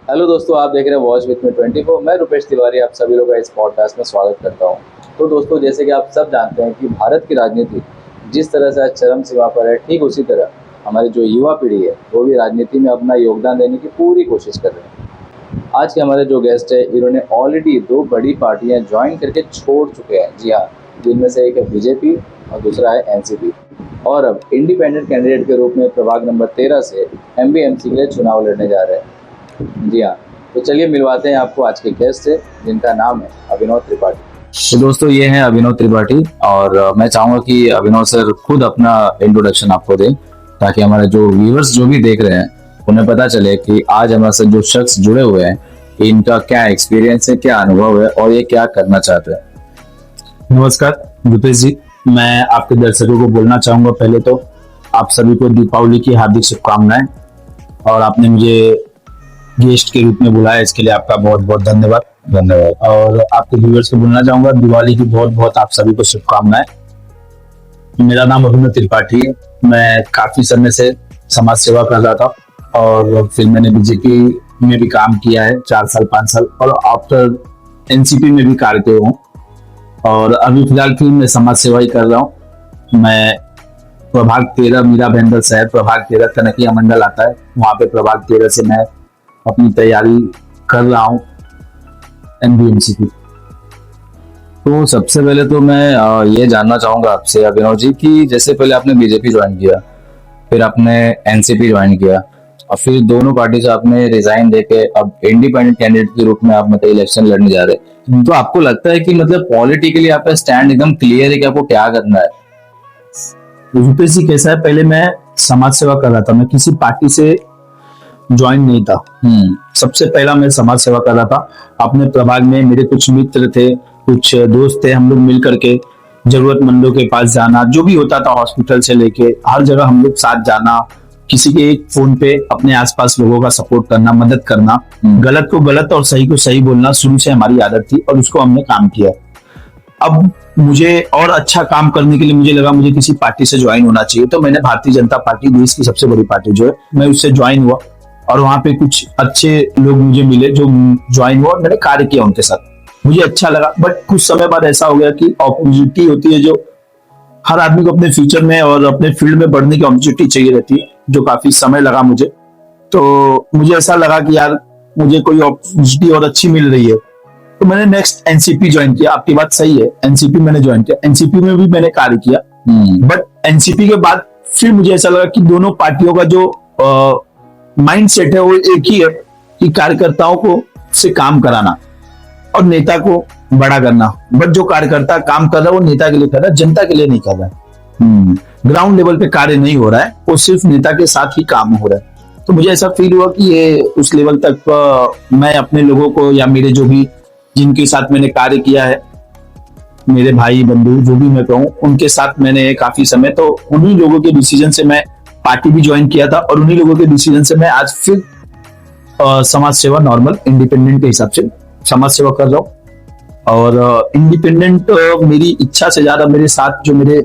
Hello दोस्तों, आप देख रहे हैं वॉच विथ मी 24। मैं रुपेश तिवारी आप सभी लोगों का इस पॉडकास्ट में स्वागत करता हूं। तो दोस्तों, जैसे कि आप सब जानते हैं कि भारत की राजनीति जिस तरह से आज चरम सीमा पर है, ठीक उसी तरह हमारी जो युवा पीढ़ी है वो भी राजनीति में अपना योगदान देने की पूरी कोशिश कर रहे हैं। आज के हमारे जो गेस्ट है, इन्होंने ऑलरेडी 2 बड़ी पार्टियां ज्वाइन करके छोड़ चुके हैं। जी हाँ, जिनमें से एक है बीजेपी और दूसरा है एनसीपी, और अब इंडिपेंडेंट कैंडिडेट के रूप में प्रभाग नंबर 13 से एमबीएमसी के लिए चुनाव लड़ने जा रहे हैं। जी हाँ, तो चलिए मिलवाते हैं आपको आज के गेस्ट से, जिनका नाम है अभिनव त्रिपाठी। तो दोस्तों, ये हैं अभिनव त्रिपाठी, और मैं चाहूंगा कि अभिनव सर खुद अपना इंट्रोडक्शन आपको दें, ताकि हमारे जो व्यूअर्स जो भी देख रहे हैं उन्हें पता चले कि आज हमारे साथ जो शख्स जुड़े हुए हैं इनका क्या एक्सपीरियंस है, क्या अनुभव है और ये क्या करना चाहते हैं। नमस्कार रुपेश जी, मैं आपके दर्शकों को बोलना चाहूंगा पहले तो आप सभी को दीपावली की हार्दिक शुभकामनाएं, और आपने मुझे गेस्ट के रूप में बुलाया इसके लिए आपका बहुत बहुत धन्यवाद। और आपके व्यूअर्स को बोलना चाहूंगा दिवाली की बहुत बहुत आप सभी को शुभकामनाएं। मेरा नाम अभिनव त्रिपाठी है। मैं काफी समय से समाज सेवा कर रहा था और फिर मैंने बीजेपी में भी काम किया है 4 साल 5 साल, और आफ्टर एनसीपी में भी कार्य किया हूँ, और अभी फिलहाल फिर मैं समाज सेवा ही कर रहा हूँ। मैं प्रभाग 13 मीरा भेंडर शहर प्रभाग 13 कनकिया मंडल आता है, वहां पे प्रभाग 13 से मैं अपनी तैयारी कर रहा हूँ एनबीएमसी की। तो सबसे पहले तो मैं ये जानना चाहूंगा आपसे अभिनव जी कि जैसे पहले आपने बीजेपी ज्वाइन किया, फिर आपने एनसीपी ज्वाइन किया, और फिर दोनों पार्टी से आपने रिजाइन देके अब इंडिपेंडेंट कैंडिडेट के रूप में आप मतलब इलेक्शन लड़ने जा रहे हैं। तो आपको लगता है कि मतलब पॉलिटिकली आपका स्टैंड एकदम क्लियर है कि आपको क्या करना है? रुपेश जी, कैसा है, पहले मैं समाज सेवा कर रहा था, मैं किसी पार्टी से ज्वाइन नहीं था। सबसे पहला मैं समाज सेवा कर रहा था अपने प्रभाग में। मेरे कुछ मित्र थे, कुछ दोस्त थे, हम लोग मिल करके जरूरतमंदों के पास जाना, जो भी होता था हॉस्पिटल से लेके हर जगह हम लोग साथ जाना, किसी के एक फोन पे अपने आसपास लोगों का सपोर्ट करना, मदद करना, गलत को गलत और सही को सही बोलना शुरू से हमारी आदत थी और उसको हमने काम किया। अब मुझे और अच्छा काम करने के लिए मुझे लगा मुझे किसी पार्टी से ज्वाइन होना चाहिए, तो मैंने भारतीय जनता पार्टी, देश की सबसे बड़ी पार्टी जो है, मैं उससे ज्वाइन हुआ, और वहां पे कुछ अच्छे लोग मुझे मिले जो ज्वाइन हुआ और मैंने कार्य किया उनके साथ, मुझे अच्छा लगा। बट कुछ समय बाद ऐसा हो गया कि अपॉर्चुनिटी होती है जो हर आदमी को अपने फ्यूचर में और अपने फील्ड में बढ़ने की अपॉर्चुनिटी चाहिए रहती है, जो काफी समय लगा मुझे। तो मुझे ऐसा लगा कि यार मुझे कोई अपॉर्चुनिटी और अच्छी मिल रही है, तो मैंने नेक्स्ट एनसीपी ज्वाइन किया। आपकी बात सही है, एनसीपी मैंने ज्वाइन किया, एनसीपी में भी मैंने कार्य किया। बट एनसीपी के बाद फिर मुझे ऐसा लगा कि दोनों पार्टियों का जो माइंडसेट है वो एक ही है कि कार्यकर्ताओं को से काम कराना और नेता को बड़ा करना। बट जो कार्यकर्ता काम कर रहा है वो नेता के लिए कर रहा है, जनता के लिए नहीं कर रहा है। ग्राउंड लेवल पे कार्य नहीं हो रहा है, वो सिर्फ नेता के साथ ही काम हो रहा है। तो मुझे ऐसा फील हुआ कि ये उस लेवल तक मैं अपने लोगों को, या मेरे जो भी जिनके साथ मैंने कार्य किया है, मेरे भाई बंधु जो भी मैं कहूँ, उनके साथ मैंने काफी समय, तो उन्हीं लोगों के डिसीजन से मैं पार्टी भी ज्वाइन किया था, और उन्हीं लोगों के डिसीजन से मैं आज फिर समाज सेवा नॉर्मल इंडिपेंडेंट के हिसाब से समाज सेवा कर रहा हूँ। और इंडिपेंडेंट मेरी इच्छा से ज्यादा मेरे साथ जो मेरे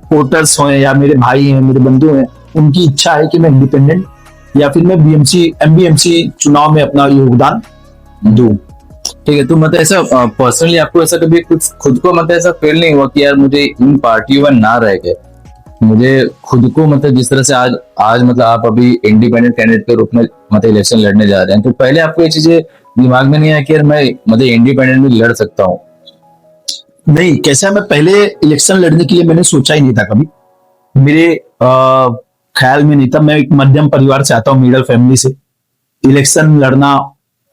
वोटर्स हैं या मेरे भाई हैं, मेरे बंधु हैं, उनकी इच्छा है कि मैं इंडिपेंडेंट या फिर मैं एमबीएमसी चुनाव में अपना योगदान दूं। ठीक है, तो मतलब ऐसा पर्सनली आपको ऐसा कभी कुछ खुद को मतलब ऐसा फील नहीं हुआ कि यार मुझे इन पार्टियों में ना रह के मुझे खुद को मतलब जिस तरह से आज मतलब आप अभी इंडिपेंडेंट कैंडिडेट के रूप में मतलब इलेक्शन लड़ने जा रहे हैं, तो पहले आपको ये चीजें दिमाग में नहीं आया कि यार मैं मतलब इंडिपेंडेंट भी लड़ सकता हूँ? नहीं, कैसा है, मैं पहले इलेक्शन लड़ने के लिए मैंने सोचा ही नहीं था कभी, मेरे ख्याल में नहीं था। मैं एक मध्यम परिवार से आता हूँ, मिडिल फैमिली से। इलेक्शन लड़ना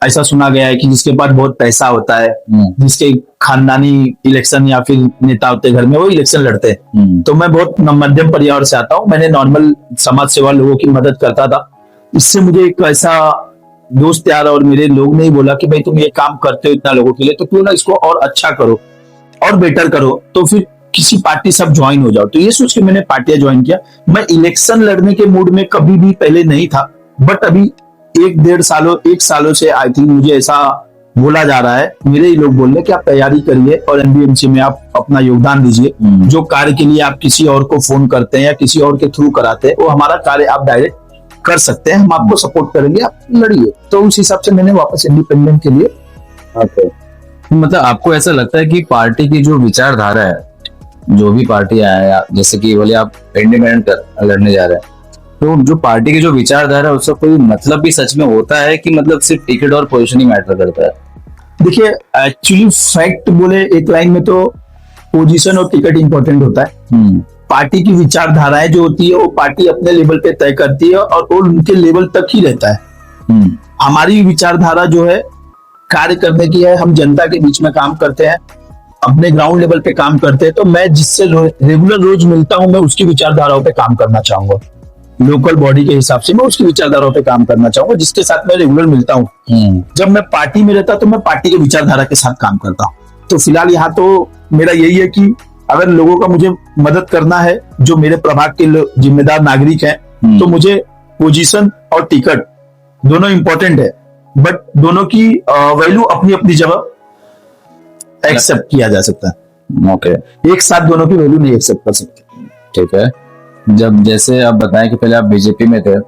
ऐसा सुना गया है कि जिसके पास बहुत पैसा होता है, जिसके खानदानी इलेक्शन या फिर नेता होते घर में, वो इलेक्शन लड़ते हैं। तो मैं बहुत मध्यम परिवार से आता हूँ, मैंने नॉर्मल समाज सेवा लोगों की मदद करता था। इससे मुझे एक ऐसा दोस्त यार और मेरे लोग ने ही बोला कि भाई तुम ये काम करते हो इतना लोगों के लिए, तो क्यों ना इसको और अच्छा करो और बेटर करो, तो फिर किसी पार्टी सब ज्वाइन हो जाओ। तो ये सोच के मैंने पार्टियां ज्वाइन किया। मैं इलेक्शन लड़ने के मूड में कभी भी पहले नहीं था, बट अभी 1 सालों से आई थिंक मुझे ऐसा बोला जा रहा है, मेरे ही लोग बोल रहे हैं कि आप तैयारी करिए और एनबीएमसी में आप अपना योगदान दीजिए। जो कार्य के लिए आप किसी और को फोन करते हैं या किसी और के थ्रू कराते हैं, वो हमारा कार्य आप डायरेक्ट कर सकते हैं, हम आपको सपोर्ट करेंगे, आप लड़िए। तो उस हिसाब से मैंने वापस इंडिपेंडेंट के लिए ओके। मतलब आपको ऐसा लगता है कि पार्टी की जो विचारधारा है, जो भी पार्टी आया, जैसे कि बोले आप इंडिपेंडेंट लड़ने जा रहे हैं, तो जो पार्टी की जो विचारधारा है उसका कोई मतलब भी सच में होता है कि मतलब सिर्फ टिकट और पोजीशन ही मैटर करता है? देखिए, एक्चुअली फैक्ट बोले एक लाइन में तो पोजीशन और टिकट इंपॉर्टेंट होता है। पार्टी की विचारधाराएं जो होती है वो पार्टी अपने लेवल पे तय करती है और वो उनके लेवल तक ही रहता है। हमारी विचारधारा जो है कार्य करने की है, हम जनता के बीच में काम करते हैं, अपने ग्राउंड लेवल पे काम करते हैं। तो मैं जिससे रेगुलर रोज मिलता हूं, मैं उसकी विचारधाराओं पे काम करना चाहूंगा। लोकल बॉडी के हिसाब से मैं उसकी विचारधाराओं पे काम करना चाहूंगा, जिसके साथ मैं रेगुलर मिलता हूँ। जब मैं पार्टी में रहता तो मैं पार्टी की विचारधारा के साथ काम करता हूँ। तो फिलहाल यहाँ तो मेरा यही है कि अगर लोगों का मुझे मदद करना है, जो मेरे प्रभाग के जिम्मेदार नागरिक हैं, तो मुझे पोजीशन और टिकट दोनों इंपॉर्टेंट है, बट दोनों की वैल्यू अपनी अपनी जगह एक्सेप्ट किया जा सकता है। ओके। एक साथ दोनों की वैल्यू नहीं एक्सेप्ट कर सकते। ठीक है। जब जैसे आप बताएं कि पहले आप बीजेपी में थे,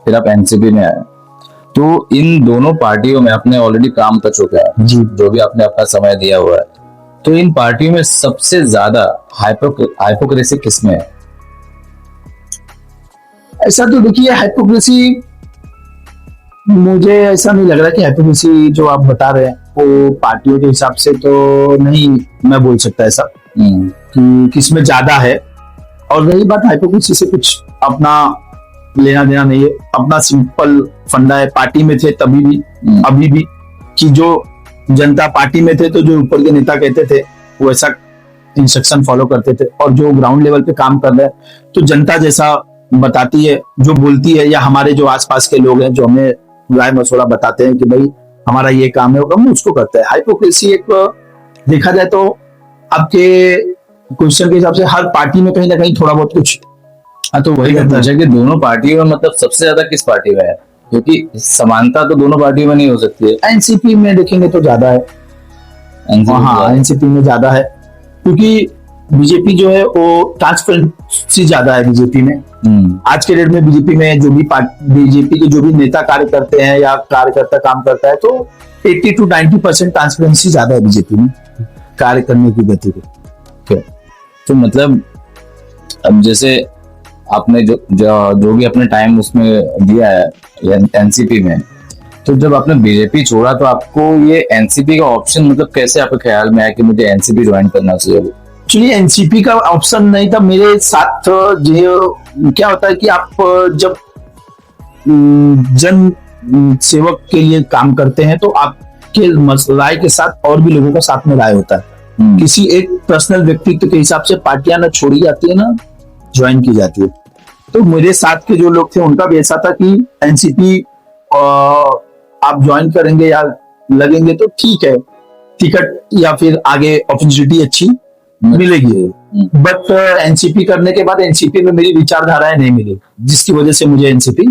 फिर आप एनसीपी में आए, तो इन दोनों पार्टियों में आपने ऑलरेडी काम कर चुका है जी, जो भी आपने अपना समय दिया हुआ है, तो इन पार्टियों में सबसे ज्यादा हाइपोक्रेसी किसमें है? ऐसा तो देखिए, हाइपोक्रेसी मुझे ऐसा नहीं लग रहा कि हाइपोक्रेसी जो आप बता रहे हैं वो पार्टियों के हिसाब से तो नहीं मैं बोल सकता ऐसा कि किसमें ज्यादा है। और रही बात हाइपोक्रेसी से, कुछ अपना लेना देना नहीं है, अपना सिंपल फंडा है। पार्टी में थे तभी भी अभी भी, कि जो जनता पार्टी में थे तो जो ऊपर के नेता कहते थे वो ऐसा इंस्ट्रक्शन फॉलो करते थे, और जो ग्राउंड लेवल पे काम कर रहे हैं तो जनता जैसा बताती है, जो बोलती है, या हमारे जो आसपास के लोग हैं जो हमें राय मशवरा बताते हैं कि भाई हमारा ये काम है, वो हम उसको करते हैं। हाइपोक्रेसी एक देखा जाए तो आपके क्वेश्चन के हिसाब से हर पार्टी में कहीं ना कहीं थोड़ा बहुत कुछ। हाँ, तो वही कहता है कि दोनों पार्टियों में मतलब सबसे ज्यादा किस पार्टी में है, क्योंकि समानता तो दोनों पार्टियों में नहीं हो सकती है। एनसीपी में देखेंगे तो ज्यादा है। हाँ, एनसीपी में ज्यादा है, क्योंकि बीजेपी जो है वो ट्रांसपेरेंसी ज्यादा है बीजेपी में। आज के डेट में बीजेपी में जो भी बीजेपी के जो भी नेता कार्य करते हैं या कार्यकर्ता काम करता है, तो 80 to 90% ट्रांसपेरेंसी ज्यादा है बीजेपी में कार्य करने की गति पे। तो मतलब अब जैसे आपने जो भी अपने टाइम उसमें दिया है एनसीपी में, तो जब आपने बीजेपी छोड़ा तो आपको ये एनसीपी का ऑप्शन मतलब कैसे आपके ख्याल में आया कि मुझे एनसीपी ज्वाइन करना चाहिए? एक्चुअली एनसीपी का ऑप्शन नहीं था मेरे साथ। जो क्या होता है कि आप जब जन सेवक के लिए काम करते हैं तो आपके राय के साथ और भी लोगों का साथ में राय होता है। किसी एक पर्सनल व्यक्तित्व के हिसाब से पार्टियां ना छोड़ी जाती है ना ज्वाइन की जाती है। तो मेरे साथ के जो लोग थे उनका भी ऐसा था कि एनसीपी आप ज्वाइन करेंगे या लगेंगे तो ठीक है, टिकट या फिर आगे अपॉर्चुनिटी अच्छी मिलेगी, बट एनसीपी करने के बाद एनसीपी में मेरी विचारधाराएं नहीं मिली, जिसकी वजह से मुझे एनसीपी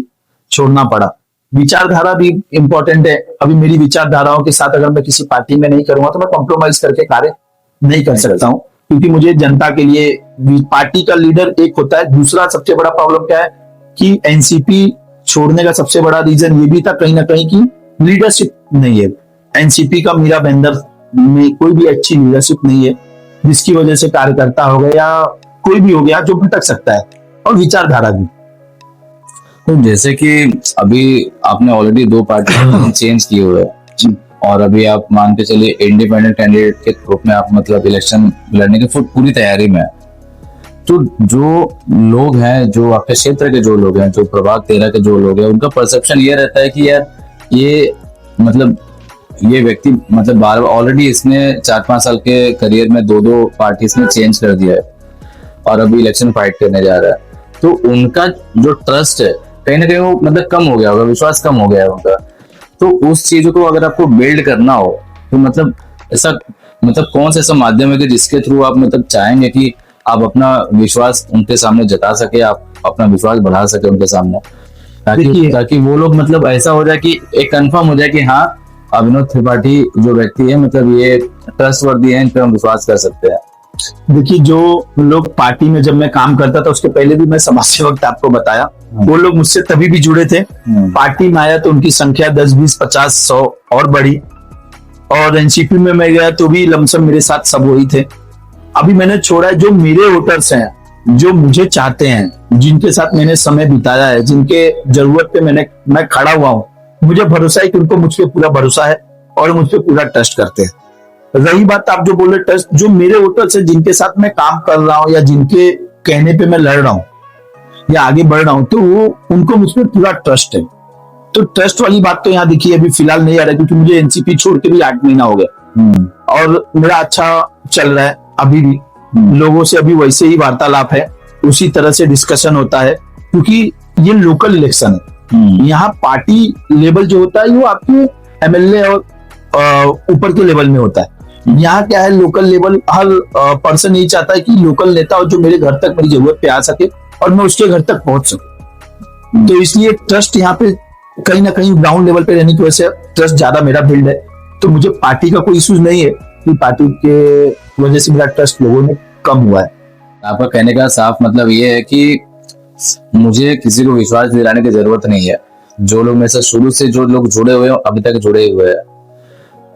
छोड़ना पड़ा। विचारधारा भी इंपॉर्टेंट है। अभी मेरी विचारधाराओं के साथ अगर मैं किसी पार्टी में नहीं करूंगा तो मैं कॉम्प्रोमाइज करके कार्य नहीं कर सकता हूँ, क्योंकि मुझे जनता के लिए पार्टी का लीडर एक होता है। दूसरा सबसे बड़ा प्रॉब्लम क्या है कि एनसीपी छोड़ने का सबसे बड़ा रीजन ये भी था कहीं ना कहीं की लीडरशिप नहीं है। एनसीपी का मीरा बैंदर में कोई भी अच्छी लीडरशिप नहीं है, जिसकी वजह से कार्यकर्ता हो गया या कोई भी हो गया जो भटक सकता है, और विचारधारा भी। तो जैसे कि अभी आपने ऑलरेडी 2 पार्टी चेंज किए हुए हैं, और अभी आप मान के चलिए इंडिपेंडेंट कैंडिडेट के रूप में आप मतलब इलेक्शन लड़ने की पूरी तैयारी में है, तो जो लोग हैं, जो आपके क्षेत्र के जो लोग हैं, जो प्रभाग 13 के जो लोग हैं, उनका परसेप्शन ये रहता है कि यार ये मतलब ये व्यक्ति मतलब बार ऑलरेडी इसने 4-5 साल के करियर में 2 पार्टी इसने चेंज कर दिया है और अभी इलेक्शन फाइट करने जा रहा है, तो उनका जो ट्रस्ट है कहीं ना कहीं वो मतलब कम हो गया होगा, विश्वास कम हो गया होगा। तो उस चीज को अगर आपको बिल्ड करना हो तो मतलब ऐसा मतलब कौन सा ऐसा माध्यम है कि जिसके थ्रू आप मतलब चाहेंगे कि आप अपना विश्वास उनके सामने जता सके, आप अपना विश्वास बढ़ा सके उनके सामने, ताकि वो लोग मतलब ऐसा हो जाए कि एक कंफर्म हो जाए कि हाँ अभिनव त्रिपाठी जो व्यक्ति है मतलब ये ट्रस्टवर्दी है, इन पर हम विश्वास कर सकते हैं। देखिए, जो लोग पार्टी में जब मैं काम करता था उसके पहले भी मैं समाज सेवक था, आपको बताया, वो लोग मुझसे तभी भी जुड़े थे। पार्टी में आया तो उनकी संख्या 10, 20, 50, 100 और बढ़ी। और एनसीपी में मैं गया तो भी लमसम मेरे साथ सब वही थे। अभी मैंने छोड़ा है, जो मेरे वोटर्स हैं, जो मुझे चाहते हैं, जिनके साथ मैंने समय बिताया है, जिनके जरूरत पे मैं खड़ा हुआ हूँ, मुझे भरोसा है कि उनको मुझ पे पूरा भरोसा है और मुझ पे पूरा ट्रस्ट करते हैं। रही बात आप जो बोले ट्रस्ट, जो मेरे वोटर्स है, जिनके साथ मैं काम कर रहा हूँ या जिनके कहने पे मैं लड़ रहा हूँ या आगे बढ़ रहा हूँ, तो वो उनको मुझ पे पूरा ट्रस्ट है। तो ट्रस्ट वाली बात तो यहाँ देखिए अभी फिलहाल नहीं आ रहा, क्योंकि मुझे एनसीपी छोड़ के भी 8 महीना हो गया और मेरा अच्छा चल रहा है। अभी भी लोगों से अभी वैसे ही वार्तालाप है, उसी तरह से डिस्कशन होता है, क्योंकि ये लोकल इलेक्शन है। यहाँ पार्टी लेवल जो होता है वो आपके एमएलए और ऊपर के लेवल में होता है। यहाँ क्या है, लोकल लेवल, हर पर्सन यही चाहता है कि लोकल नेता हो जो मेरे घर तक मेरी जरूरत पे आ सके और मैं उसके घर तक पहुंच सकूं। तो इसलिए ट्रस्ट यहाँ पे कहीं ना कहीं ग्राउंड लेवल पे रहने की वजह से ट्रस्ट ज्यादा मेरा बिल्ड है। तो मुझे पार्टी का कोई इश्यूज नहीं है कि पार्टी के वजह से मेरा ट्रस्ट लोगों में कम हुआ है। आपका कहने का साफ मतलब ये है कि मुझे किसी को विश्वास दिलाने की जरूरत नहीं है। जो लोग मेरे साथ शुरू से जो लोग जुड़े हुए हैं अभी तक जुड़े हुए हैं।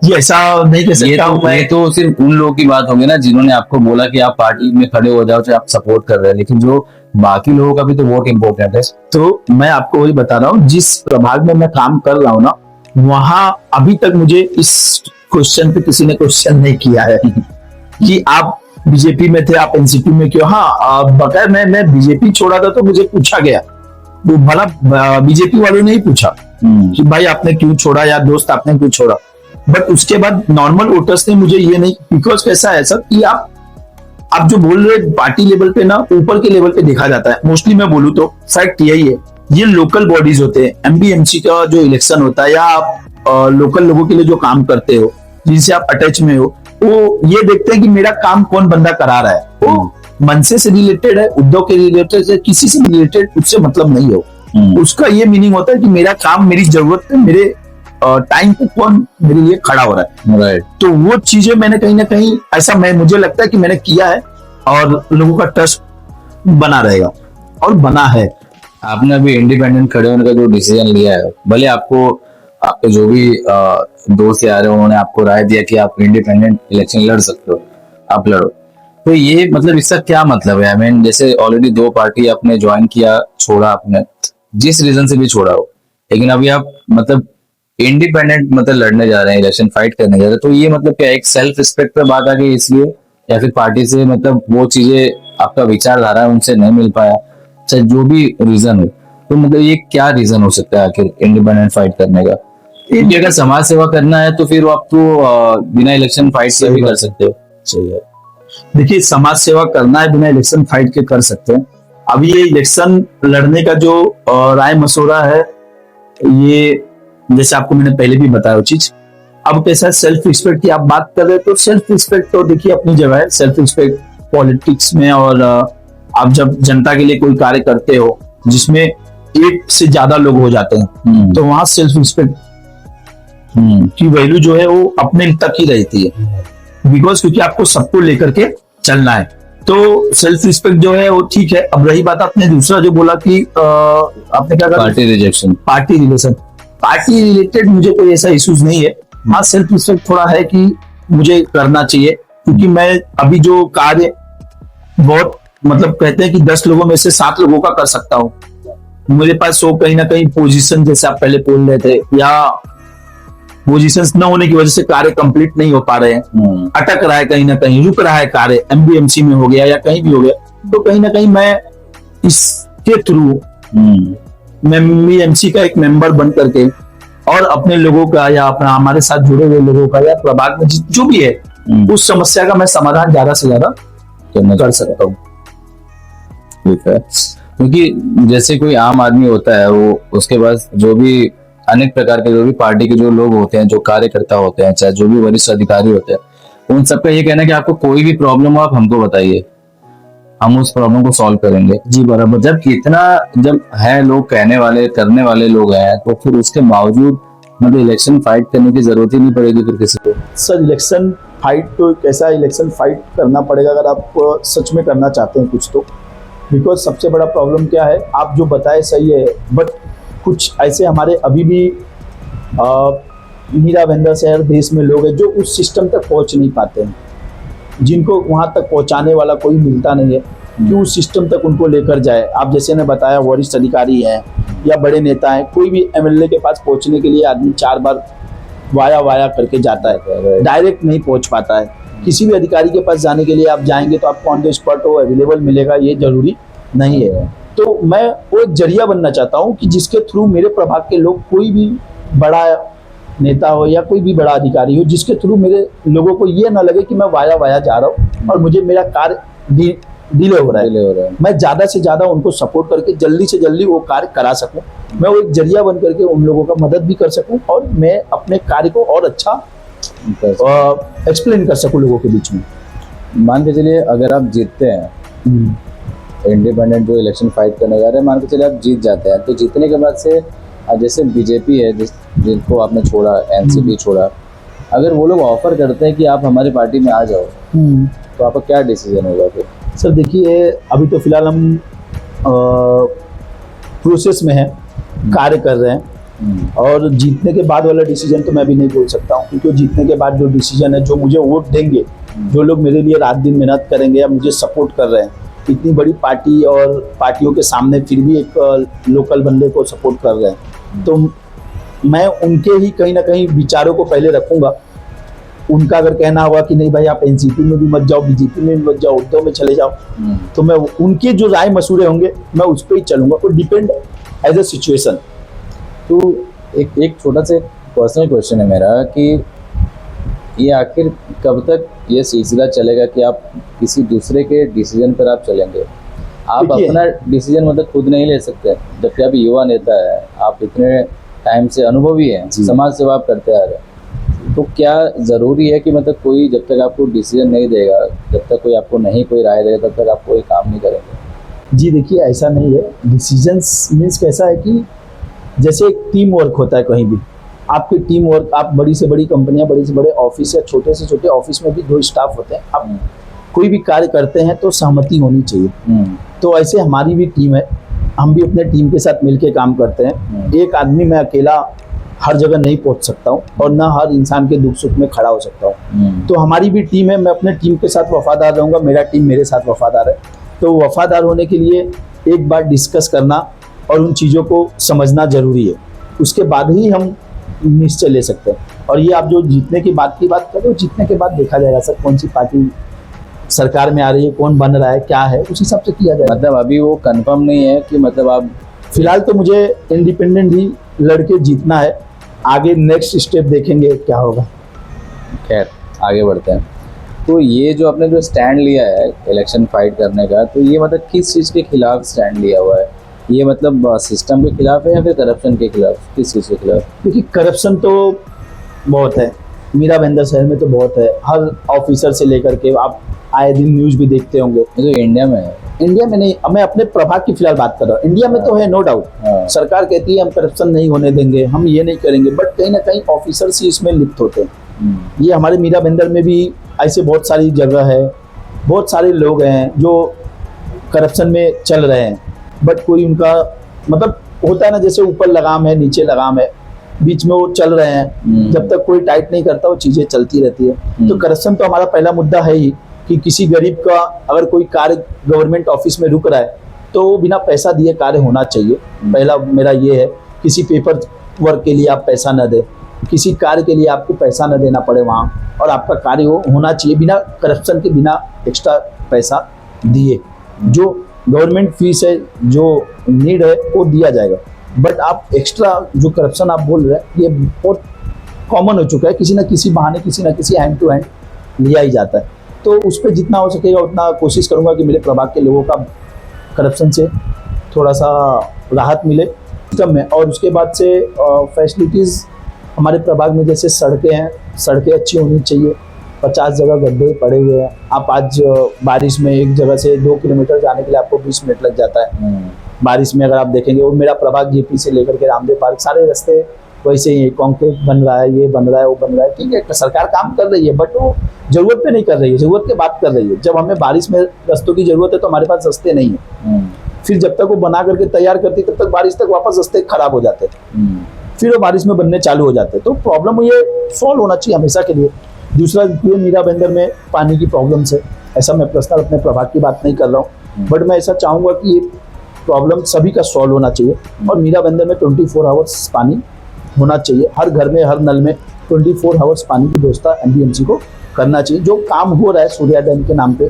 ये ऐसा नहीं कह सकता हूं मैं। ये तो सिर्फ उन लोगों की बात होगी ना जिन्होंने आपको बोला कि आप पार्टी में खड़े हो जाओ, चाहे आप सपोर्ट कर रहे हैं, लेकिन जो बाकी लोगों का भी तो वोट इम्पोर्टेंट है। तो मैं आपको वही बता रहा हूँ, जिस प्रभाग में मैं काम कर रहा हूँ ना, वहां अभी तक मुझे इस क्वेश्चन पे किसी ने क्वेश्चन नहीं किया है कि आप बीजेपी में थे, आप एनसीपी में क्यों। हाँ, बगैर मैं बीजेपी छोड़ा था तो मुझे पूछा गया, वो भला बीजेपी वालों ने ही पूछा कि भाई आपने क्यों छोड़ा या दोस्त आपने क्यों छोड़ा। बट उसके बाद नॉर्मल वोटर्स ने मुझे ये नहीं, बिकॉज कैसा है सर कि आप जो बोल रहे पार्टी लेवल पे ना, ऊपर के लेवल पे देखा जाता है। मोस्टली मैं बोलूं तो फैक्ट यही है, ये लोकल बॉडीज होते हैं, एमबीएमसी का जो इलेक्शन होता है, या आप लोकल लोगों के लिए जो काम करते हो, जिनसे आप अटैच में हो, वो ये देखते हैं कि मेरा काम कौन बंदा करा रहा है। वो मनसे से रिलेटेड है, उद्धव के रिलेटेड है, किसी से रिलेटेड, उससे मतलब नहीं हो। उसका ये मीनिंग होता है कि मेरा काम, मेरी जरूरत पे, मेरे टाइम पे कौन मेरे लिए खड़ा हो रहा है। राइट। तो वो चीजें मैंने कहीं ना कहीं ऐसा मुझे लगता है कि मैंने किया है और लोगों का ट्रस्ट बना रहेगा और बना है। आपने अभी इंडिपेंडेंट खड़े होने का जो डिसीजन लिया है, भले आपको आपके जो भी दोस्त यार हैं उन्होंने आपको राय दिया कि आप इंडिपेंडेंट इलेक्शन लड़ सकते हो, आप लड़ो, तो ये मतलब इसका क्या मतलब है? आई मीन जैसे ऑलरेडी 2 पार्टी आपने ज्वाइन किया, छोड़ा आपने, जिस रीजन से भी छोड़ा हो, लेकिन अभी आप मतलब इंडिपेंडेंट मतलब लड़ने जा रहे हैं, इलेक्शन फाइट करने जा रहे हैं, तो ये मतलब क्या एक सेल्फ रिस्पेक्ट पे बात आ गई इसलिए, या फिर पार्टी से मतलब वो चीजें आपका विचारधारा है उनसे नहीं मिल पाया, चाहे जो भी रीजन हो, तो मतलब ये क्या रीजन हो सकता है आखिर इंडिपेंडेंट फाइट करने का? क्योंकि अगर समाज सेवा करना है तो फिर आप तो बिना इलेक्शन फाइट से भी कर सकते हो। सही है। देखिए, समाज सेवा करना है बिना इलेक्शन फाइट के कर सकते हैं। अभी ये इलेक्शन लड़ने का जो राय मशवरा है, ये जैसे आपको मैंने पहले भी बताया वो चीज। अब कैसा सेल्फ रिस्पेक्ट की आप बात कर रहे हो, तो सेल्फ रिस्पेक्ट तो देखिए अपनी जगह है। सेल्फ रिस्पेक्ट पॉलिटिक्स में, और आप जब जनता के लिए कोई कार्य करते हो जिसमें एक से ज्यादा लोग हो जाते हैं, तो वहां सेल्फ रिस्पेक्ट की वैल्यू जो है वो अपने तक ही रहती है, बिकॉज क्योंकि आपको सबको लेकर के चलना है। तो सेल्फ रिस्पेक्ट जो है वो ठीक है। अब रही बात आपने दूसरा जो बोला कि आपने क्या कहा, party rejection, party relation, party related मुझे कोई ऐसा इश्यूज नहीं है। हाँ, सेल्फ रिस्पेक्ट थोड़ा है कि मुझे करना चाहिए, क्योंकि मैं अभी जो कार्य बहुत मतलब कहते हैं कि 10 लोगों में से 7 लोगों का कर सकता हूँ। मेरे पास वो कहीं ना कहीं पोजीशन, जैसे आप पहले बोल रहे थे, या पोजीशंस न होने की वजह से कार्य कंप्लीट नहीं हो पा रहे हैं, अटक रहा है, कहीं ना कहीं रुक रहा है कार्य, एमबीएमसी में हो गया या कहीं भी हो गया, तो कहीं ना कहीं मैं इसके थ्रू मैं एमसी का एक मेंबर बन करके और अपने लोगों का या अपना हमारे साथ जुड़े हुए लोगों का या प्रभाग में जो भी है, उस समस्या का मैं समाधान ज्यादा से ज्यादा कर सकता हूँ। ठीक है, क्योंकि जैसे कोई आम आदमी होता है, वो उसके पास जो भी अनेक प्रकार के जो भी पार्टी के जो लोग होते हैं, जो कार्यकर्ता होते हैं, चाहे जो भी वरिष्ठ अधिकारी होते हैं, उन सबका ये कहना है कि आपको कोई भी प्रॉब्लम हो आप हमको बताइए, हम उस प्रॉब्लम को सॉल्व करेंगे। जी बराबर। जब है लोग कहने वाले, करने वाले लोग हैं, तो फिर उसके बावजूद मतलब इलेक्शन फाइट करने की जरूरत ही नहीं पड़ेगी फिर किसी को। सर, इलेक्शन फाइट तो कैसा इलेक्शन फाइट करना पड़ेगा अगर आप सच में करना चाहते हैं कुछ, तो बिकॉज सबसे बड़ा प्रॉब्लम क्या है, आप जो बताए सही है, बट कुछ ऐसे हमारे अभी भी मीरा भाईंदर शहर देश में लोग हैं जो उस सिस्टम तक पहुंच नहीं पाते हैं, जिनको वहां तक पहुंचाने वाला कोई मिलता नहीं है कि उस सिस्टम तक उनको लेकर जाए। आप जैसे ने बताया, वरिष्ठ अधिकारी हैं या बड़े नेता हैं, कोई भी एमएलए के पास पहुंचने के लिए आदमी 4 बार वाया करके जाता है, डायरेक्ट नहीं पहुंच पाता है। किसी भी अधिकारी के पास जाने के लिए आप जाएंगे तो आपको ऑन द स्पॉट वो अवेलेबल मिलेगा, ये जरूरी नहीं है। तो मैं वो एक जरिया बनना चाहता हूँ कि जिसके थ्रू मेरे प्रभाग के लोग, कोई भी बड़ा नेता हो या कोई भी बड़ा अधिकारी हो, जिसके थ्रू मेरे लोगों को ये ना लगे कि मैं वाया जा रहा हूँ और मुझे मेरा कार्य डिले हो रहा है। मैं ज़्यादा से ज़्यादा उनको सपोर्ट करके जल्दी से जल्दी वो कार्य करा सकूं, मैं वो एक जरिया बन करके उन लोगों का मदद भी कर सकूं और मैं अपने कार्य को और अच्छा एक्सप्लेन कर सकूं लोगों के बीच में। मान के चलिए अगर आप जीतते हैं, इंडिपेंडेंट जो इलेक्शन फाइट करने जा रहे हैं, मान के चलिए आप जीत जाते हैं, तो जीतने के बाद से जैसे बीजेपी है जिनको आपने छोड़ा, एनसीपी छोड़ा, अगर वो लोग ऑफर करते हैं कि आप हमारी पार्टी में आ जाओ, तो आपका क्या डिसीजन होगा फिर? सर देखिए, अभी तो फिलहाल हम प्रोसेस में हैं, कार्य कर रहे हैं, और जीतने के बाद वाला डिसीजन तो मैं भी नहीं बोल सकता हूँ, क्योंकि जीतने के बाद जो डिसीजन है, जो मुझे वोट देंगे, जो लोग मेरे लिए रात दिन मेहनत करेंगे या मुझे सपोर्ट कर रहे हैं, इतनी बड़ी पार्टी और पार्टियों के सामने फिर भी एक लोकल बंदे को सपोर्ट कर रहे हैं, तो मैं उनके ही कहीं ना कहीं विचारों को पहले रखूंगा। उनका अगर कहना होगा कि नहीं भाई आप एनसीपी में भी मत जाओ, बीजेपी में भी मत जाओ, उद्धव में चले जाओ, तो मैं उनके जो राय मशूरे होंगे मैं उस पर ही चलूंगा। तो डिपेंड एज अ सिचुएशन। तो एक छोटा सा पर्सनल क्वेश्चन है मेरा कि ये आखिर कब तक ये सिलसिला चलेगा कि आप किसी दूसरे के डिसीजन पर आप चलेंगे? आप अपना डिसीजन मतलब खुद नहीं ले सकते, जबकि आप युवा नेता है, आप इतने टाइम से अनुभवी हैं, समाज सेवा आप करते आ रहे हैं, तो क्या ज़रूरी है कि मतलब कोई जब तक आपको डिसीजन नहीं देगा, जब तक कोई आपको नहीं कोई राय देगा, तब तक आप कोई काम नहीं करेंगे? जी देखिए, ऐसा नहीं है। डिसीजंस मीन्स कैसा है कि जैसे एक टीम वर्क होता है कहीं भी, आपकी टीम वर्क, आप बड़ी से बड़ी कंपनियां, बड़े से बड़े ऑफिस या छोटे से छोटे ऑफिस में भी 2 स्टाफ होते हैं, आप कोई भी कार्य करते हैं तो सहमति होनी चाहिए। तो ऐसे हमारी भी टीम है, हम भी अपने टीम के साथ मिलकर काम करते हैं। एक आदमी मैं अकेला हर जगह नहीं पहुंच सकता हूँ और ना हर इंसान के दुख सुख में खड़ा हो सकता हूँ। तो हमारी भी टीम है, मैं अपने टीम के साथ वफादार रहूँगा, मेरा टीम मेरे साथ वफादार है। तो वफादार होने के लिए एक बार डिस्कस करना और उन चीज़ों को समझना ज़रूरी है, उसके बाद ही हम निश्चय ले सकते हैं। और ये आप जो जीतने की बात कर रहे हो, जीतने के बाद देखा जाएगा सर कौन सी पार्टी सरकार में आ रही है, कौन बन रहा है, क्या है, उस हिसाब से किया जाएगा। मतलब अभी वो कंफर्म नहीं है कि मतलब आप? फिलहाल तो मुझे इंडिपेंडेंट ही लड़के जीतना है, आगे नेक्स्ट स्टेप देखेंगे क्या होगा। खैर आगे बढ़ते हैं। तो ये जो आपने जो स्टैंड लिया है इलेक्शन फाइट करने का, तो ये मतलब किस चीज़ के खिलाफ स्टैंड लिया हुआ है? ये मतलब सिस्टम के खिलाफ है या फिर करप्शन के खिलाफ, किस चीज़ के खिलाफ? क्योंकि करप्शन तो बहुत है, मीरा भाईंदर शहर में तो बहुत है, हर ऑफिसर से लेकर के, आप आए दिन न्यूज भी देखते होंगे। जो इंडिया में है? इंडिया में नहीं, मैं अपने प्रभाग की फिलहाल बात कर रहा हूँ। इंडिया में तो है, नो डाउट। सरकार कहती है हम करप्शन नहीं होने देंगे, हम ये नहीं करेंगे, बट कहीं ना कहीं ऑफिसर्स ही इसमें लिप्त होते हैं। ये हमारे मीरा भाईंदर में भी ऐसे बहुत सारी जगह है, बहुत सारे लोग हैं जो करप्शन में चल रहे हैं, बट कोई उनका मतलब होता है ना, जैसे ऊपर लगाम है नीचे लगाम है, बीच में वो चल रहे हैं, जब तक कोई टाइट नहीं करता वो चीजें चलती रहती है। तो करप्शन तो हमारा पहला मुद्दा है ही कि किसी गरीब का अगर कोई कार्य गवर्नमेंट ऑफिस में रुक रहा है तो वो बिना पैसा दिए कार्य होना चाहिए। पहला मेरा ये है, किसी पेपर वर्क के लिए आप पैसा न दें, किसी कार्य के लिए आपको पैसा न देना पड़े वहाँ, और आपका कार्य वो होना चाहिए बिना करप्शन के, बिना एक्स्ट्रा पैसा दिए। जो गवर्नमेंट फीस है, जो नीड है वो दिया जाएगा, बट आप एक्स्ट्रा जो करप्शन आप बोल रहे हैं ये बहुत कॉमन हो चुका है, किसी न किसी बहाने, किसी न किसी हैंड टू हैंड लिया ही जाता है। तो उस पर जितना हो सकेगा उतना कोशिश करूंगा कि मेरे प्रभाग के लोगों का करप्शन से थोड़ा सा राहत मिले सिस्टम में। और उसके बाद से फैसिलिटीज़ हमारे प्रभाग में, जैसे सड़कें हैं, सड़कें अच्छी होनी चाहिए। 50 जगह गड्ढे पड़े हुए हैं, आप आज बारिश में एक जगह से 2 किलोमीटर जाने के लिए आपको 20 मिनट लग जाता है। बारिश में अगर आप देखेंगे, वो मेरा प्रभाग जेपी से लेकर के रामदेव पार्क सारे रास्ते वैसे ही कॉन्क्रीट बन रहा है, ये बन रहा है, वो बन रहा है, ठीक है सरकार काम कर रही है, बट वो जरूरत पे नहीं कर रही है, जरूरत की बात कर रही है। जब हमें बारिश में रस्तों की जरूरत है तो हमारे पास रस्ते नहीं है, फिर जब तक वो बना करके तैयार करती तब तक बारिश तक वापस रस्ते खराब हो जाते हैं, फिर वो बारिश में बनने चालू हो जाते हैं। तो प्रॉब्लम ये सॉल्व होना चाहिए हमेशा के लिए। दूसरा, ये मीरा बंदर में पानी की प्रॉब्लम है, ऐसा मैं पर्सनल अपने प्रभाग की बात नहीं कर रहा हूँ, बट मैं ऐसा चाहूँगा कि ये प्रॉब्लम सभी का सॉल्व होना चाहिए और मीरा बंदर में 24 आवर्स पानी होना चाहिए, हर घर में हर नल में 24 आवर्स पानी की व्यवस्था एमबीएमसी को करना चाहिए। जो काम हो रहा है सूर्या डैम के नाम पे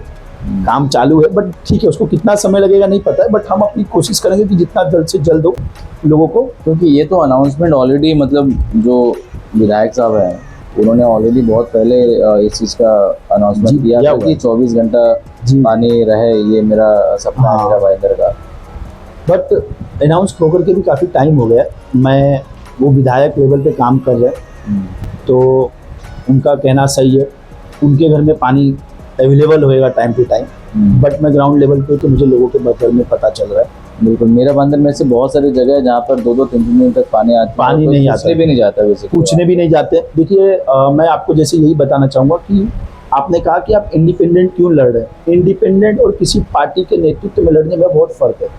काम चालू है, बट ठीक है उसको कितना समय लगेगा नहीं पता है, बट हम अपनी कोशिश करेंगे कि जितना जल्द से जल्द हो लोगों को, क्योंकि ये तो अनाउंसमेंट ऑलरेडी मतलब जो विधायक साहब हैं उन्होंने ऑलरेडी बहुत पहले इस चीज़ का अनाउंसमेंट किया था कि 24 घंटा पानी रहे, ये मेरा सपना है मीरा भाईंदर का। बट अनाउंस होकर के भी काफ़ी टाइम हो गया। मैं वो विधायक लेवल पे काम कर रहे हैं तो उनका कहना सही है, उनके घर में पानी अवेलेबल होएगा टाइम टू टाइम, बट मैं ग्राउंड लेवल पे तो मुझे लोगों के घर में पता चल रहा है। बिल्कुल, मीरा बंदर में से बहुत सारी जगह है जहाँ पर 2-2 3-3 दिन तक पानी आता है, पानी नहीं आता, पूछने भी नहीं जाता, वैसे पूछने भी नहीं जाते। देखिए मैं आपको जैसे यही बताना चाहूँगा कि आपने कहा कि आप इंडिपेंडेंट क्यों लड़ रहे हैं। इंडिपेंडेंट और किसी पार्टी के नेतृत्व में लड़ने में बहुत फर्क है।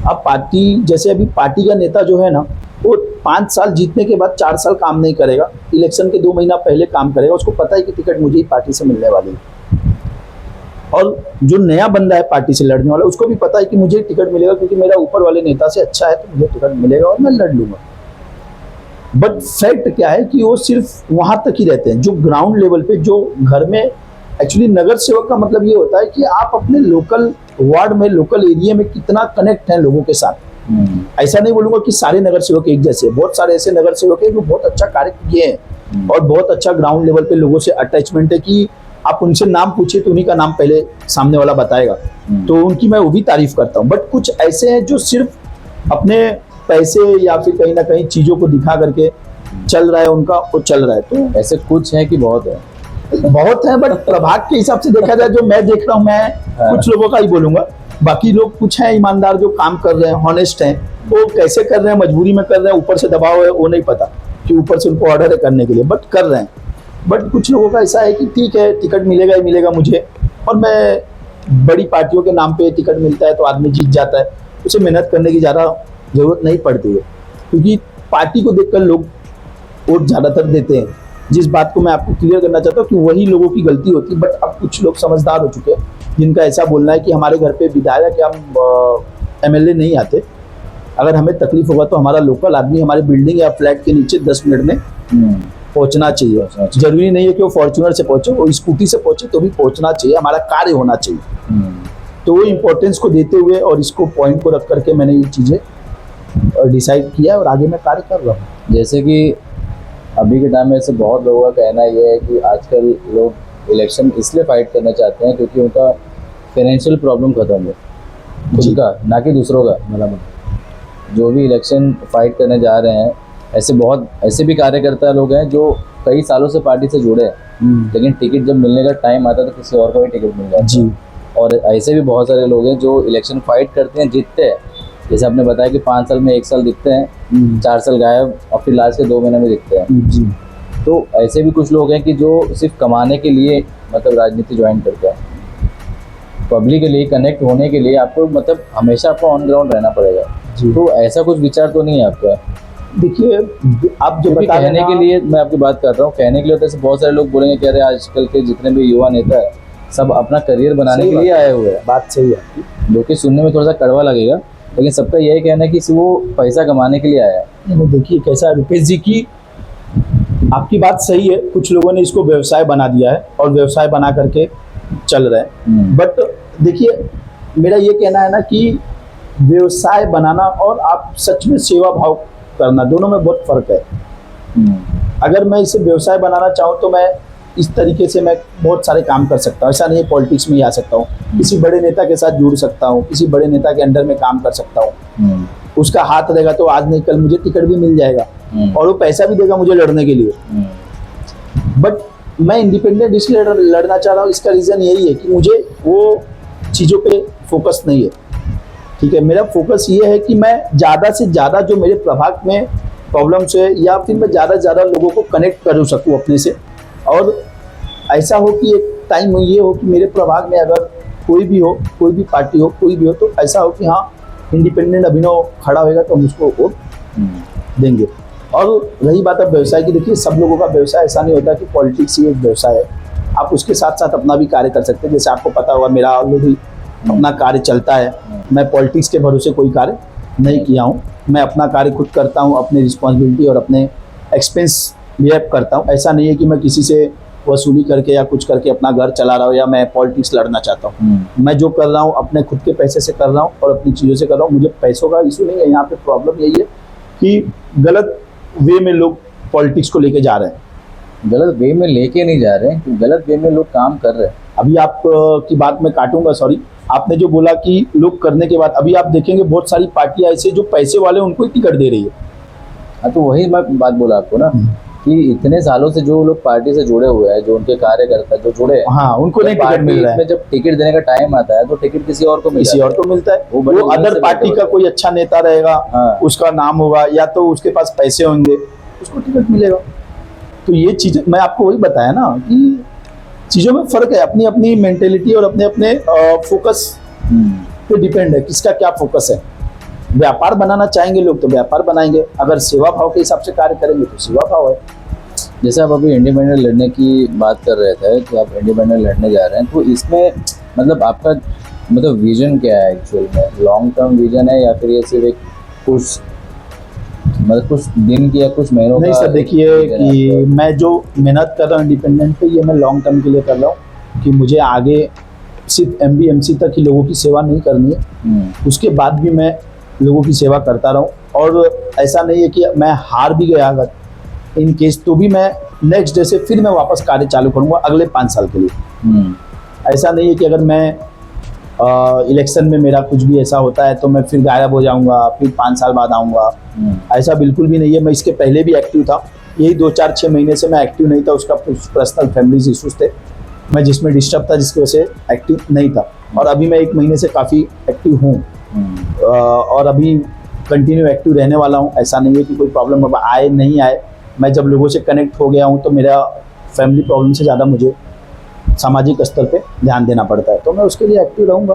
अब पार्टी, जैसे अभी पार्टी का नेता जो है ना, वो 5 साल जीतने के बाद 4 साल काम नहीं करेगा, इलेक्शन के 2 महीना पहले काम करेगा, उसको पता है कि टिकट मुझे ही पार्टी से मिलने वाली है। और जो नया बंदा है पार्टी से लड़ने वाला, उसको भी पता है कि मुझे टिकट मिलेगा क्योंकि मेरा ऊपर वाले नेता से अच्छा है तो मुझे टिकट मिलेगा और मैं लड़ लूंगा। बट फैक्ट क्या है कि वो सिर्फ वहां तक ही रहते हैं जो ग्राउंड लेवल पे, जो घर में एक्चुअली नगर सेवक का मतलब ये होता है कि आप अपने लोकल वार्ड में, लोकल एरिया में कितना कनेक्ट हैं लोगों के साथ। ऐसा नहीं बोलूंगा कि सारे नगर सेवक एक जैसे, बहुत सारे ऐसे नगर सेवक हैं जो बहुत अच्छा कार्य किए हैं और बहुत अच्छा ग्राउंड लेवल पे लोगों से अटैचमेंट है कि आप उनसे नाम पूछिए तो उन्हीं का नाम पहले सामने वाला बताएगा, तो उनकी मैं वो भी तारीफ करता हूँ। बट कुछ ऐसे हैं जो सिर्फ अपने पैसे या फिर कहीं ना कहीं चीजों को दिखा करके चल रहा है, उनका वो चल रहा है। तो ऐसे कुछ है कि बहुत है? बहुत है, बट प्रभाग के हिसाब से देखा जाए जो मैं देख रहा हूँ, मैं कुछ लोगों का ही बोलूंगा। बाकी लोग कुछ हैं ईमानदार जो काम कर रहे हैं, हॉनेस्ट हैं, वो कैसे कर रहे हैं, मजबूरी में कर रहे हैं, ऊपर से दबाव है वो नहीं पता कि ऊपर से उनको ऑर्डर है करने के लिए, बट कर रहे हैं। बट कुछ लोगों का ऐसा है कि ठीक है टिकट मिलेगा ही मिलेगा मुझे, और मैं बड़ी पार्टियों के नाम पे टिकट मिलता है तो आदमी जीत जाता है, उसे मेहनत करने की ज़्यादा ज़रूरत नहीं पड़ती है क्योंकि पार्टी को देखकर लोग वोट ज़्यादातर देते हैं। जिस बात को मैं आपको क्लियर करना चाहता हूँ कि वही लोगों की गलती होती है। बट अब कुछ लोग समझदार हो चुके हैं जिनका ऐसा बोलना है कि हमारे घर पे विधायक या एमएलए नहीं आते, अगर हमें तकलीफ होगा तो हमारा लोकल आदमी हमारे बिल्डिंग या फ्लैट के नीचे 10 मिनट में पहुंचना चाहिए। जरूरी नहीं है कि वो फॉर्च्यूनर से पहुंचे, वो स्कूटी से पहुंचे तो भी पहुंचना चाहिए, हमारा कार्य होना चाहिए। तो वो इम्पोर्टेंस को देते हुए और इसको पॉइंट को रख करके मैंने ये चीज़ें डिसाइड किया और आगे मैं कार्य कर रहा हूँ। जैसे कि अभी के टाइम में से बहुत लोगों का कहना ये है कि आजकल लोग इलेक्शन इसलिए फाइट करना चाहते हैं क्योंकि उनका फाइनेंशियल प्रॉब्लम खत्म है, खुद का ना कि दूसरों का। मतलब जो भी इलेक्शन फाइट करने जा रहे हैं, ऐसे भी कार्यकर्ता लोग हैं जो कई सालों से पार्टी से जुड़े हैं, लेकिन टिकट जब मिलने का टाइम आता है तो किसी और को भी टिकट मिल जाता है। और ऐसे भी बहुत सारे लोग हैं जो इलेक्शन फाइट करते हैं, जीतते हैं, जैसे आपने बताया कि 5 साल में 1 साल दिखते हैं, 4 साल गायब और फिर लास्ट के 2 महीने में दिखते हैं। तो ऐसे भी कुछ लोग हैं कि जो सिर्फ कमाने के लिए मतलब राजनीति ज्वाइन करते हैं। पब्लिक के लिए कनेक्ट होने के लिए आपको मतलब हमेशा आपको ऑन ग्राउंड रहना पड़ेगा। तो ऐसा कुछ विचार तो नहीं है आपका? देखिए आप जो बता कहने के लिए मैं आपकी बात कर रहा हूँ, कहने के लिए तो बहुत सारे लोग बोलेंगे कि अरे आजकल के जितने भी युवा नेता है सब अपना करियर बनाने के लिए आए हुए हैं। बात सही है, जो कि सुनने में थोड़ा सा कड़वा लगेगा, लेकिन सबका यही कहना है कि वो पैसा कमाने के लिए आया है। देखिए कैसा है रुपेश जी की आपकी बात सही है, कुछ लोगों ने इसको व्यवसाय बना दिया है और व्यवसाय बना करके चल रहे हैं। बट देखिए मेरा ये कहना है ना कि व्यवसाय बनाना और आप सच में सेवा भाव करना, दोनों में बहुत फर्क है। अगर मैं इसे व्यवसाय बनाना चाहूँ तो मैं इस तरीके से मैं बहुत सारे काम कर सकता हूँ। ऐसा नहीं है पॉलिटिक्स में ही आ सकता हूँ, किसी बड़े नेता के साथ जुड़ सकता हूँ, किसी बड़े नेता के अंडर में काम कर सकता हूँ। उसका हाथ रहेगा तो आज नहीं कल मुझे टिकट भी मिल जाएगा और वो पैसा भी देगा मुझे लड़ने के लिए। बट मैं इंडिपेंडेंट इसलिए लड़ना चाह रहा हूँ, इसका रीज़न यही है कि मुझे वो चीज़ों पे फोकस नहीं है। ठीक है, मेरा फोकस ये है कि मैं ज़्यादा से ज़्यादा जो मेरे प्रभाग में प्रॉब्लम से, या फिर मैं ज़्यादा से ज़्यादा लोगों को कनेक्ट कर सकूँ अपने से। और ऐसा हो कि एक टाइम ये हो कि मेरे प्रभाग में अगर कोई भी हो, कोई भी पार्टी हो, कोई भी हो, तो ऐसा हो कि हाँ इंडिपेंडेंट अभिनव खड़ा होएगा तो हम उसको वोट देंगे। और रही बात अब व्यवसाय की, देखिए सब लोगों का व्यवसाय ऐसा नहीं होता कि पॉलिटिक्स ही एक व्यवसाय है, आप उसके साथ साथ अपना भी कार्य कर सकते हैं। जैसे आपको पता होगा मेरा ऑलरेडी अपना कार्य चलता है, मैं पॉलिटिक्स के भरोसे कोई कार्य नहीं किया हूँ, मैं अपना कार्य खुद करता हूँ, अपनी रिस्पॉन्सिबिलिटी और अपने एक्सपेंस बिहेव करता हूँ। ऐसा नहीं है कि मैं किसी से वसूली करके या कुछ करके अपना घर चला रहा हूँ या मैं पॉलिटिक्स लड़ना चाहता हूँ। मैं जो कर रहा हूँ अपने खुद के पैसे से कर रहा हूँ और अपनी चीज़ों से कर रहा हूँ। मुझे पैसों का इशू नहीं है, यहाँ पे प्रॉब्लम यही है कि गलत वे में लोग पॉलिटिक्स को लेके जा रहे हैं। गलत वे में लेके नहीं जा रहे हैं, गलत वे में लोग काम कर रहे हैं। अभी आप की बात मैं काटूंगा, सॉरी, आपने जो बोला कि लोग करने के बाद, अभी आप देखेंगे बहुत सारी पार्टियां ऐसे जो पैसे वाले उनको ही टिकट दे रही है। हाँ, तो वही मैं बात बोला आपको ना कि इतने सालों से जो लोग पार्टी से जुड़े हुए हैं, जो उनके कार्यकर्ता जो जुड़े हैं, हाँ, उनको नहीं टिकट मिल रहा है। जब टिकट देने का टाइम आता है तो टिकट किसी और को मिलता है। वो अदर पार्टी का कोई अच्छा नेता रहेगा, उसका नाम होगा या तो उसके पास पैसे होंगे, उसको टिकट मिलेगा। तो ये चीज मैं आपको वही बताया ना कि चीजों में फर्क है, अपनी अपनी मेंटेलिटी और अपने अपने फोकस पे डिपेंड है, किसका क्या फोकस है। व्यापार बनाना चाहेंगे लोग तो व्यापार बनाएंगे, अगर सेवा भाव के हिसाब से कार्य करेंगे तो सेवा भाव है। जैसे आप अभी इंडिपेंडेंट लड़ने की बात कर रहे थे कि आप इंडिपेंडेंट लड़ने जा रहे हैं, तो इसमें मतलब आपका मतलब विजन क्या है एक्चुअल में? लॉन्ग टर्म विजन है या फिर ये सिर्फ एक कुछ दिन की या कुछ महीनों का? नहीं सर, देखिए कि मैं जो मेहनत कर रहा हूँ इंडिपेंडेंट पे, ये मैं लॉन्ग टर्म के लिए कर रहा हूँ कि मुझे आगे सिर्फ MB MC तक ही लोगों की सेवा नहीं करनी है, उसके बाद भी मैं लोगों की सेवा करता रहूं। और ऐसा नहीं है कि मैं हार भी गया अगर इन केस, तो भी मैं नेक्स्ट डे से फिर मैं वापस कार्य चालू करूंगा अगले 5 साल के लिए। ऐसा नहीं है कि अगर मैं इलेक्शन में मेरा कुछ भी ऐसा होता है तो मैं फिर गायब हो जाऊंगा, फिर 5 साल बाद आऊंगा, ऐसा बिल्कुल भी नहीं है। मैं इसके पहले भी एक्टिव था, यही 2-4-6 महीने से मैं एक्टिव नहीं था, उसका पर्सनल फैमिली इशूज थे, मैं जिसमें डिस्टर्ब था, जिसकी वजह से एक्टिव नहीं था। और अभी मैं 1 महीने से काफ़ी एक्टिव हूँ और अभी कंटिन्यू एक्टिव रहने वाला हूँ। ऐसा नहीं है कि कोई प्रॉब्लम अब आए नहीं आए, मैं जब लोगों से कनेक्ट हो गया हूँ तो मेरा फैमिली प्रॉब्लम से ज़्यादा मुझे सामाजिक स्तर पे ध्यान देना पड़ता है, तो मैं उसके लिए एक्टिव रहूँगा।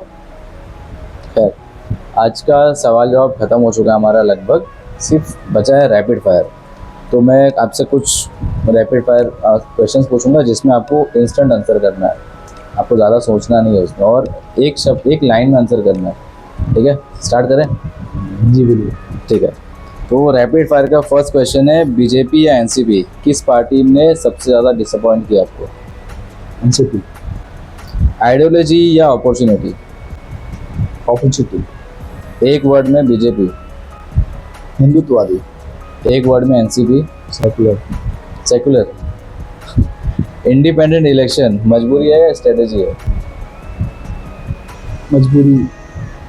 खैर, आज का सवाल जवाब खत्म हो चुका है हमारा लगभग, सिर्फ बचा है रैपिड फायर। तो मैं आपसे कुछ रैपिड फायर क्वेश्चंस पूछूंगा जिसमें आपको इंस्टेंट आंसर करना है, आपको ज़्यादा सोचना नहीं है उसमें, और एक शब्द एक लाइन में आंसर करना है। ठीक है, स्टार्ट करें? जी बोलिए। ठीक है, तो रैपिड फायर का फर्स्ट क्वेश्चन है, बीजेपी या एनसीपी, किस पार्टी ने सबसे ज़्यादा डिसअपॉइंट किया आपको? एनसीपी। आइडियोलॉजी या अपॉर्चुनिटी? अपॉर्चुनिटी। एक वर्ड में बीजेपी। हिंदुत्ववादी। एक वर्ड में NCP. Secular. Secular. Independent election मजबूरी है या स्ट्रेटेजी है? मजबूरी।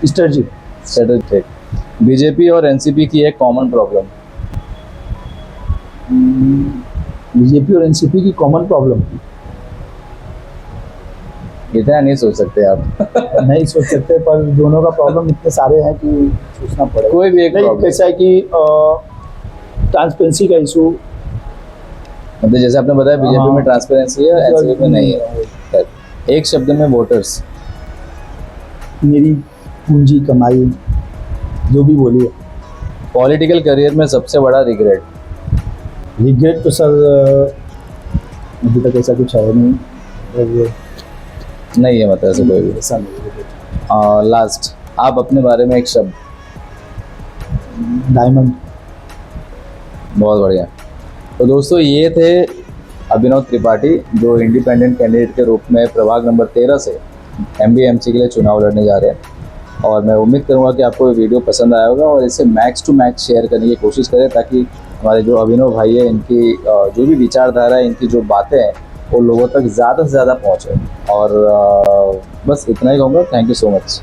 स्ट्रेटेजी। स्ट्रेटेजी। बीजेपी और एनसीपी की एक कॉमन प्रॉब्लम? बीजेपी और एनसीपी की कॉमन प्रॉब्लम? इतना नहीं सोच सकते आप। नहीं सोच सकते, पर दोनों का प्रॉब्लम इतने सारे हैं कि सोचना पड़ेगा। कोई भी एक प्रॉब्लम। कैसा है कि ट्रांसपेरेंसी का इशू, मतलब जैसे आपने बताया बीजेपी में ट्रांसपेरेंसी है, एनसीपी में नहीं है। एक शब्द में वोटर्स? मेरी पूंजी, कमाई, जो भी बोलिए। पॉलिटिकल करियर में सबसे बड़ा रिग्रेट? रिग्रेट तो सर अभी तक ऐसा कुछ है नहीं, नहीं है, मतलब ऐसा कोई भी ऐसा नहीं। लास्ट, आप अपने बारे में एक शब्द? डायमंड। बहुत बढ़िया। तो दोस्तों, ये थे अभिनव त्रिपाठी जो इंडिपेंडेंट कैंडिडेट के रूप में प्रभाग नंबर 13 से MB MC के लिए चुनाव लड़ने जा रहे हैं। और मैं उम्मीद करूंगा कि आपको ये वीडियो पसंद आया होगा और इसे मैक्स टू मैक्स शेयर करने की कोशिश करें, ताकि हमारे जो अभिनव भाई है इनकी जो भी विचारधारा है, इनकी जो बातें हैं, वो लोगों तक ज़्यादा से ज़्यादा पहुँचे। और बस इतना ही कहूँगा। Thank you so much.